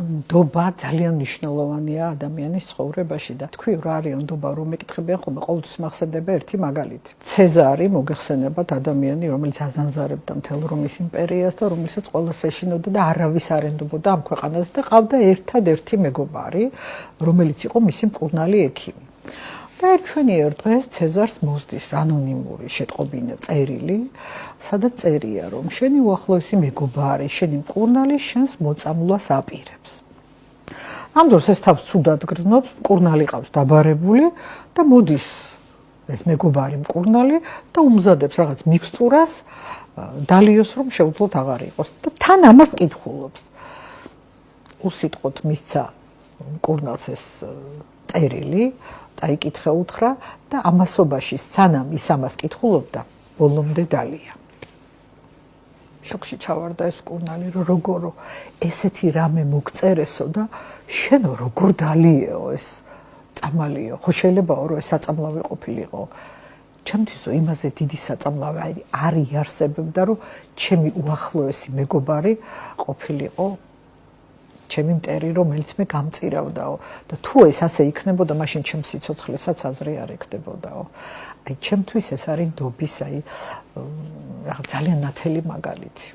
ნდობა ძალიან მნიშვნელოვანია ადამიანის ცხოვრებაში და თქვი რა არის ნდობა რომ მეკითხებიან ხოლმე ყოველთვის მახსენდება ერთი მაგალითი. ცეზარი მოგეხსენებათ ადამიანი რომელიც აზანზარებდა მთელ რომის იმპერიას და რომელსაც ყველას ეშინოდა და არავის არ ენდობოდა ამ ქვეყანაზე და ყავდა ერთადერთი მეგობარი რომელიც იყო მისი მკურნალი ექიმი. და ერთვენიერ დღეს ცეზარს მოსდის ანონიმური შეტყობინა წერილი, სადაც წერია რომ შენი უახლოესი მეგობარი, შენი მკურნალი შენს მოწამვლას აპირებს. ამ დროს ეს თავს ცუდად გრძნობს, მკურნალი ყავს დაბარებული და მოდის ეს მეგობარი მკურნალი და უმზადებს რაღაც მიქსტურას დალიოს რომ შეუძლოთ აღარ იყოს და თან ამას კითხულობს. უსიტყვოდ მისცა მკურნალს ეს წერილი დაიკითხე უთხრა და ამასობაში სანამ ის ამას კითხულობდა ბოლომდე დალია. შოკში ჩავარდა ეს მკურნალი რომ როგორო ესეთი რამე მოგწერესო და შენო როგორ დალიეო ეს წამალიო ხო შეიძლებაო რომ ეს საწამლავი ყოფილიყო ჩემთვისო იმაზე დიდი საწამლავი არ იარსებებდა რომ ჩემი უახლოესი მეგობარი ყოფილიყო ჩემი მტერი რომელიც მე გამწირავდაო და თუ ეს ასე იქნებოდა მაშინ ჩემს სიცოცხლესაც აზრი არ ეკდებოდაო. აი ჩემთვის ეს არის ნდობის აი რაღაც ძალიან ნათელი მაგალითი.